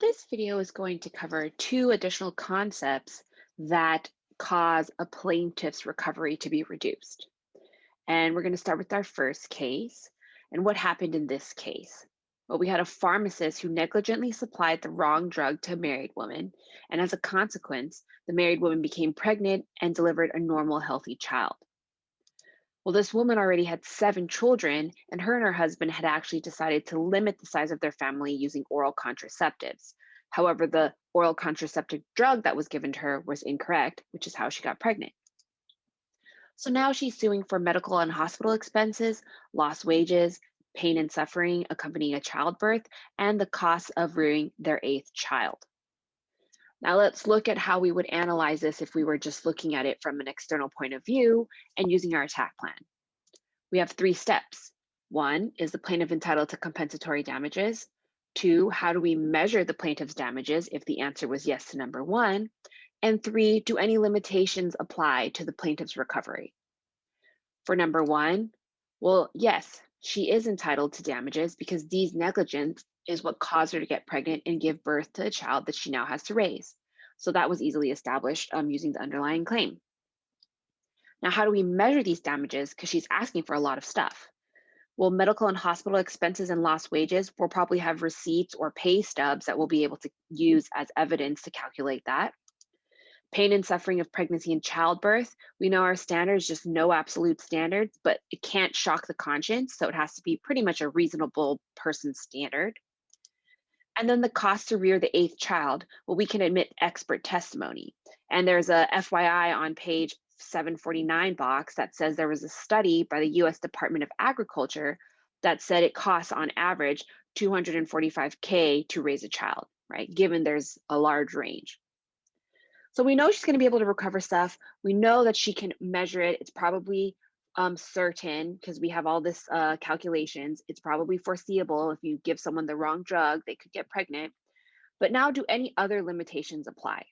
This video is going to cover two additional concepts that cause a plaintiff's recovery to be reduced. And we're going to start with our first case. And what happened in this case? Well, we had a pharmacist who negligently supplied the wrong drug to a married woman. And as a consequence, the married woman became pregnant and delivered a normal, healthy child. Well, this woman already had seven children, and her husband had actually decided to limit the size of their family using oral contraceptives. However, the oral contraceptive drug that was given to her was incorrect, which is how she got pregnant. So now she's suing for medical and hospital expenses, lost wages, pain and suffering accompanying a childbirth, and the cost of rearing their eighth child. Now let's look at how we would analyze this if we were just looking at it from an external point of view and using our attack plan. We have three steps. One, is the plaintiff entitled to compensatory damages? Two, how do we measure the plaintiff's damages if the answer was yes to number one? And three, do any limitations apply to the plaintiff's recovery? For number one, well, yes, she is entitled to damages because D's negligence is what caused her to get pregnant and give birth to a child that she now has to raise. So that was easily established using the underlying claim. Now, how do we measure these damages? Because she's asking for a lot of stuff. Well, medical and hospital expenses and lost wages, we'll probably have receipts or pay stubs that we'll be able to use as evidence to calculate that. Pain and suffering of pregnancy and childbirth, we know our standards, just no absolute standards, but it can't shock the conscience. So it has to be pretty much a reasonable person standard. And then the cost to rear the eighth child, well, we can admit expert testimony. And there's a FYI on page 749 box that says there was a study by the US Department of Agriculture that said it costs on average 245K to raise a child, right? Given there's a large range. So we know she's going to be able to recover stuff. We know that she can measure it. It's probably certain because we have all this calculations. It's probably foreseeable if you give someone the wrong drug, they could get pregnant. But now, do any other limitations apply?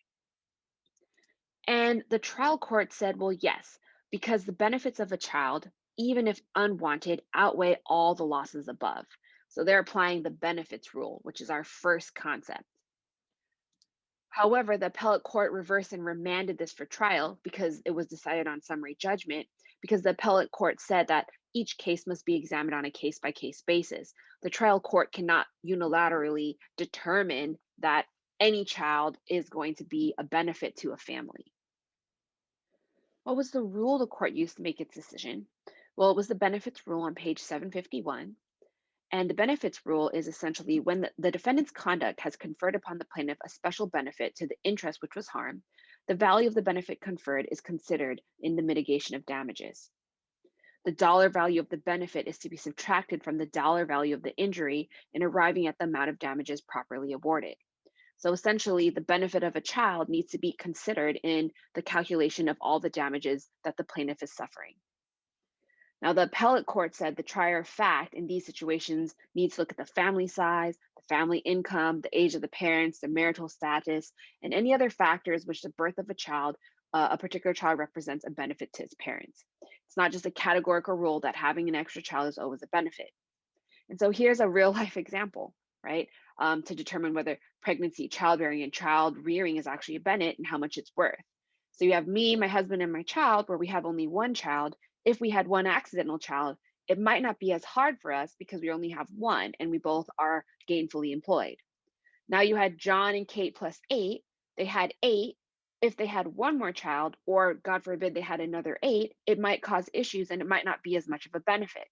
And the trial court said, well, yes, because the benefits of a child, even if unwanted, outweigh all the losses above. So they're applying the benefits rule, which is our first concept. However, the appellate court reversed and remanded this for trial because it was decided on summary judgment, because the appellate court said that each case must be examined on a case by case basis. The trial court cannot unilaterally determine that any child is going to be a benefit to a family. What was the rule the court used to make its decision? Well, it was the benefits rule on page 751. And the benefits rule is essentially when the defendant's conduct has conferred upon the plaintiff a special benefit to the interest which was harmed, the value of the benefit conferred is considered in the mitigation of damages. The dollar value of the benefit is to be subtracted from the dollar value of the injury in arriving at the amount of damages properly awarded. So essentially, the benefit of a child needs to be considered in the calculation of all the damages that the plaintiff is suffering. Now, the appellate court said the trier of fact in these situations needs to look at the family size, the family income, the age of the parents, the marital status, and any other factors which the birth of a particular child represents a benefit to its parents. It's not just a categorical rule that having an extra child is always a benefit. And so here's a real life example, right? To determine whether pregnancy, childbearing, and child rearing is actually a benefit and how much it's worth. So you have me, my husband, and my child, where we have only one child. If we had one accidental child, it might not be as hard for us because we only have one and we both are gainfully employed. Now you had John and Kate plus eight. They had eight. If they had one more child, or God forbid they had another eight, it might cause issues and it might not be as much of a benefit.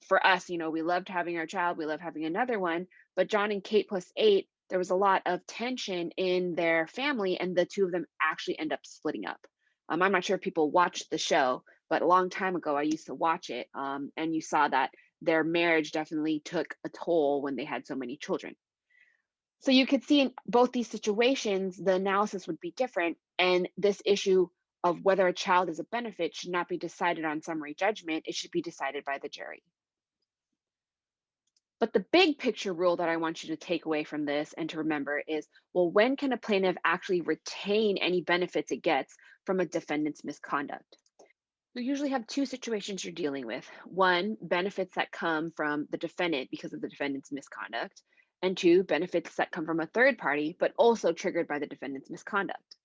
For us, we loved having our child, we love having another one, but John and Kate plus eight, there was a lot of tension in their family, and the two of them actually end up splitting up. I'm not sure if people watched the show, but a long time ago, I used to watch it, and you saw that their marriage definitely took a toll when they had so many children. So you could see in both these situations, the analysis would be different, and this issue of whether a child is a benefit should not be decided on summary judgment. It should be decided by the jury. But the big picture rule that I want you to take away from this and to remember is, well, when can a plaintiff actually retain any benefits it gets from a defendant's misconduct? You usually have two situations you're dealing with. One, benefits that come from the defendant because of the defendant's misconduct. and two, benefits that come from a third party, but also triggered by the defendant's misconduct.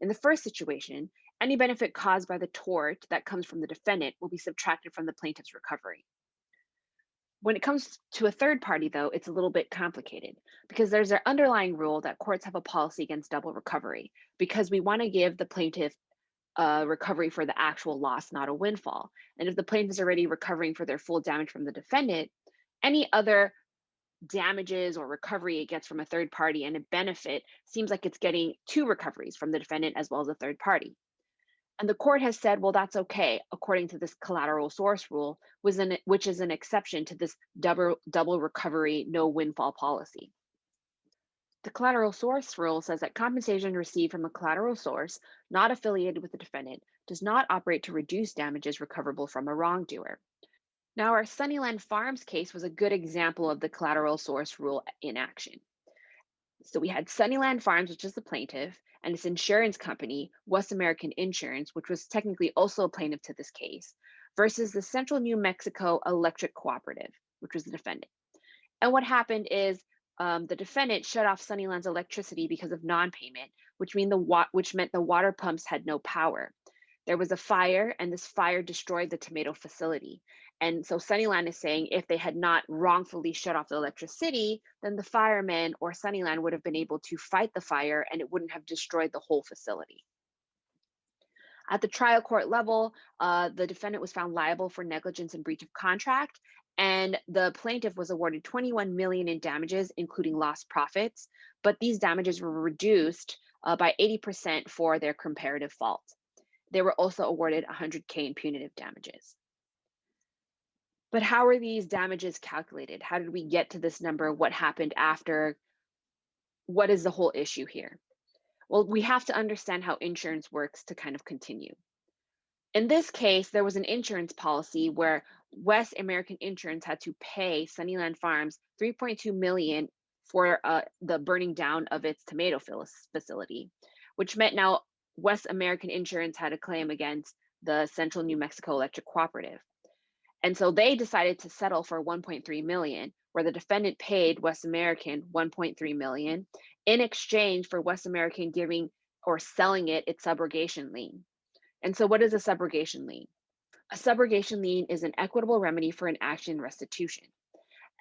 In the first situation, any benefit caused by the tort that comes from the defendant will be subtracted from the plaintiff's recovery. When it comes to a third party, though, it's a little bit complicated because there's an underlying rule that courts have a policy against double recovery because we want to give the plaintiff recovery for the actual loss, not a windfall. And if the plaintiff is already recovering for their full damage from the defendant, any other damages or recovery it gets from a third party and a benefit seems like it's getting two recoveries from the defendant as well as a third party. And the court has said, well, that's okay, according to this collateral source rule, which is an exception to this double recovery, no windfall policy. The collateral source rule says that compensation received from a collateral source not affiliated with the defendant does not operate to reduce damages recoverable from a wrongdoer. Now, our Sunnyland Farms case was a good example of the collateral source rule in action. So we had Sunnyland Farms, which is the plaintiff, and its insurance company, West American Insurance, which was technically also a plaintiff to this case, versus the Central New Mexico Electric Cooperative, which was the defendant. And what happened is the defendant shut off Sunnyland's electricity because of non-payment, which meant the water pumps had no power. There was a fire, and this fire destroyed the tomato facility. And so Sunnyland is saying if they had not wrongfully shut off the electricity, then the firemen or Sunnyland would have been able to fight the fire and it wouldn't have destroyed the whole facility. At the trial court level, the defendant was found liable for negligence and breach of contract, and the plaintiff was awarded 21 million in damages, including lost profits. But these damages were reduced by 80% for their comparative fault. They were also awarded 100K in punitive damages. But how are these damages calculated? How did we get to this number? What happened after? What is the whole issue here? Well, we have to understand how insurance works to kind of continue. In this case, there was an insurance policy where West American Insurance had to pay Sunnyland Farms 3.2 million for the burning down of its tomato facility, which meant now West American Insurance had a claim against the Central New Mexico Electric Cooperative. And so they decided to settle for 1.3 million, where the defendant paid West American 1.3 million in exchange for West American giving or selling it its subrogation lien. And so what is a subrogation lien? A subrogation lien is an equitable remedy for an action restitution.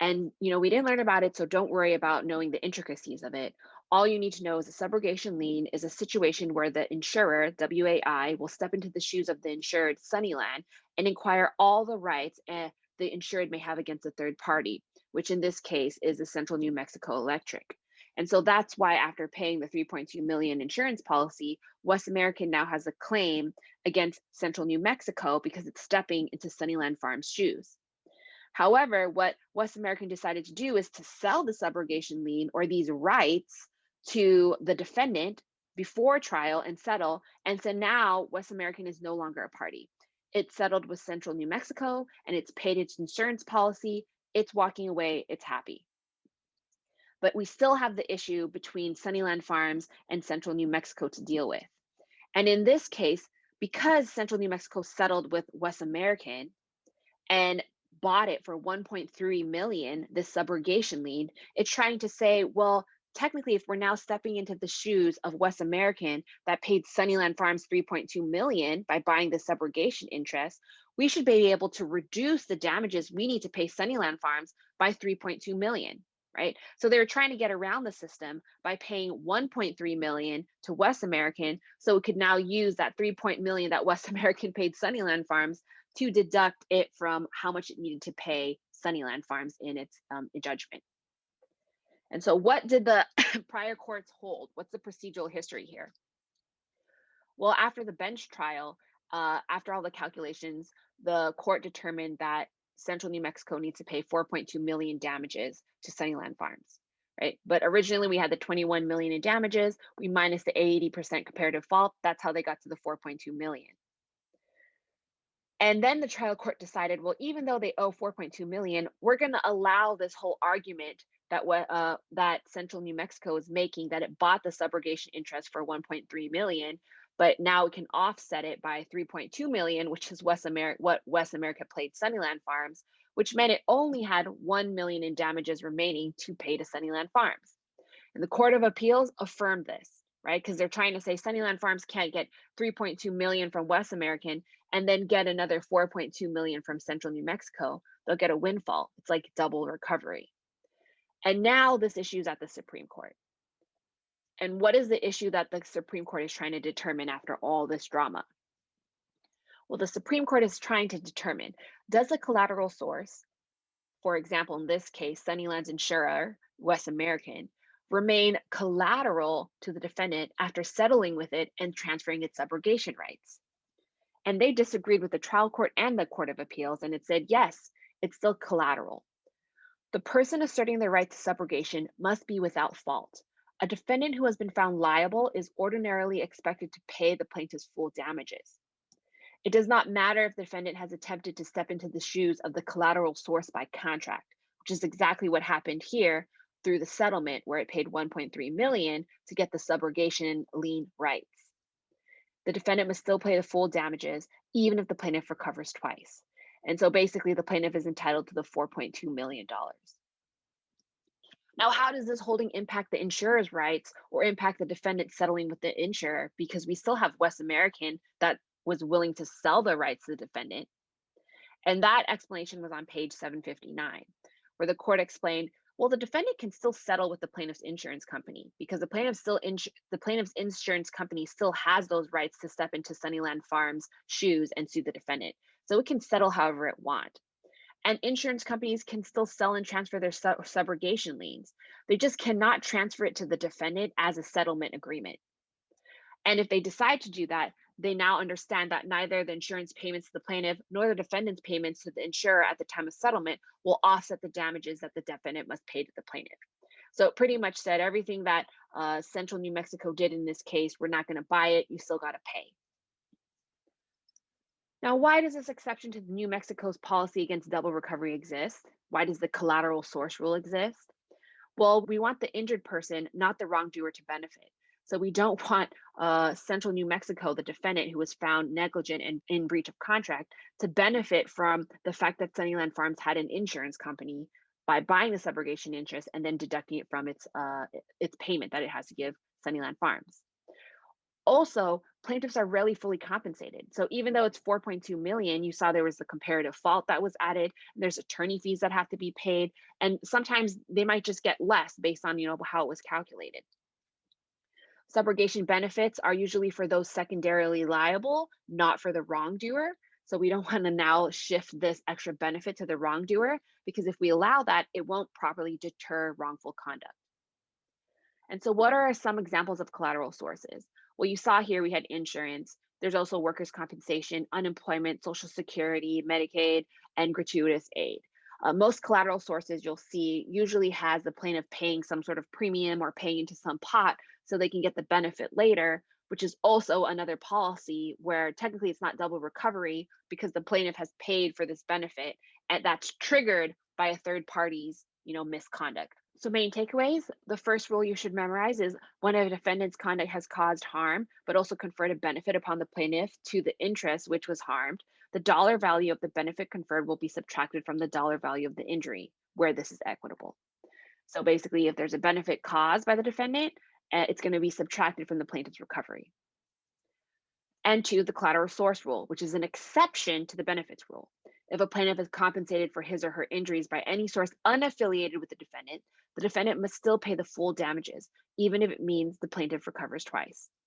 And we didn't learn about it, so don't worry about knowing the intricacies of it. All you need to know is a subrogation lien is a situation where the insurer, WAI, will step into the shoes of the insured Sunnyland and inquire all the rights the insured may have against a third party, which in this case is the Central New Mexico Electric. And so that's why after paying the 3.2 million insurance policy, West American now has a claim against Central New Mexico because it's stepping into Sunnyland Farms' shoes. However, what West American decided to do is to sell the subrogation lien or these rights to the defendant before trial and settle. And so now West American is no longer a party. It's settled with Central New Mexico and it's paid its insurance policy. It's walking away. It's happy. But we still have the issue between Sunnyland Farms and Central New Mexico to deal with. And in this case, because Central New Mexico settled with West American and bought it for 1.3 million, this subrogation lien, it's trying to say, well, technically, if we're now stepping into the shoes of West American that paid Sunnyland Farms 3.2 million by buying the subrogation interest, we should be able to reduce the damages we need to pay Sunnyland Farms by 3.2 million. Right? So they're trying to get around the system by paying 1.3 million to West American, so it could now use that 3 million that West American paid Sunnyland Farms to deduct it from how much it needed to pay Sunnyland Farms in its judgment. And so what did the prior courts hold? What's the procedural history here? Well, after the bench trial, after all the calculations, the court determined that Central New Mexico needs to pay 4.2 million damages to Sunnyland Farms, right? But originally we had the 21 million in damages, we minus the 80% comparative fault. That's how they got to the 4.2 million. And then the trial court decided, well, even though they owe 4.2 million, we're going to allow this whole argument that Central New Mexico is making that it bought the subrogation interest for 1.3 million, but now we can offset it by 3.2 million, which is what West America played Sunnyland Farms, which meant it only had 1 million in damages remaining to pay to Sunnyland Farms. And the Court of Appeals affirmed this, right? Because they're trying to say Sunnyland Farms can't get 3.2 million from West American and then get another 4.2 million from Central New Mexico. They'll get a windfall. It's like double recovery. And now this issue is at the Supreme Court. And what is the issue that the Supreme Court is trying to determine after all this drama? Well, the Supreme Court is trying to determine, does a collateral source, for example, in this case, Sunnyland's insurer, West American, remain collateral to the defendant after settling with it and transferring its subrogation rights? And they disagreed with the trial court and the Court of Appeals, and it said, yes, it's still collateral. The person asserting the right to subrogation must be without fault. A defendant who has been found liable is ordinarily expected to pay the plaintiff's full damages. It does not matter if the defendant has attempted to step into the shoes of the collateral source by contract, which is exactly what happened here through the settlement where it paid 1.3 million to get the subrogation lien rights. The defendant must still pay the full damages even if the plaintiff recovers twice. And so basically the plaintiff is entitled to the $4.2 million. Now, how does this holding impact the insurer's rights or impact the defendant settling with the insurer? Because we still have West American that was willing to sell the rights to the defendant. And that explanation was on page 759, where the court explained, well, the defendant can still settle with the plaintiff's insurance company because the plaintiff's insurance company still has those rights to step into Sunnyland Farms' shoes and sue the defendant. So it can settle however it wants. And insurance companies can still sell and transfer their subrogation liens. They just cannot transfer it to the defendant as a settlement agreement. And if they decide to do that, they now understand that neither the insurance payments to the plaintiff nor the defendant's payments to the insurer at the time of settlement will offset the damages that the defendant must pay to the plaintiff. So it pretty much said everything that Central New Mexico did in this case, we're not going to buy it, you still got to pay. Now, why does this exception to New Mexico's policy against double recovery exist? Why does the collateral source rule exist? Well, we want the injured person, not the wrongdoer, to benefit. So we don't want Central New Mexico, the defendant who was found negligent and in breach of contract, to benefit from the fact that Sunnyland Farms had an insurance company by buying the subrogation interest and then deducting it from its payment that it has to give Sunnyland Farms. Also, plaintiffs are rarely fully compensated. So even though it's 4.2 million, you saw there was the comparative fault that was added, and there's attorney fees that have to be paid, and sometimes they might just get less based on, how it was calculated. Subrogation benefits are usually for those secondarily liable, not for the wrongdoer. So we don't want to now shift this extra benefit to the wrongdoer, because if we allow that, it won't properly deter wrongful conduct. And so what are some examples of collateral sources? Well, you saw here we had insurance. There's also workers' compensation, unemployment, Social Security, Medicaid, and gratuitous aid. Most collateral sources you'll see usually has the plaintiff paying some sort of premium or paying into some pot so they can get the benefit later, which is also another policy where technically it's not double recovery because the plaintiff has paid for this benefit and that's triggered by a third party's misconduct. So main takeaways, the first rule you should memorize is when a defendant's conduct has caused harm, but also conferred a benefit upon the plaintiff to the interest which was harmed, the dollar value of the benefit conferred will be subtracted from the dollar value of the injury, where this is equitable. So basically, if there's a benefit caused by the defendant, it's going to be subtracted from the plaintiff's recovery. And two, the collateral source rule, which is an exception to the benefits rule. If a plaintiff is compensated for his or her injuries by any source unaffiliated with the defendant must still pay the full damages, even if it means the plaintiff recovers twice.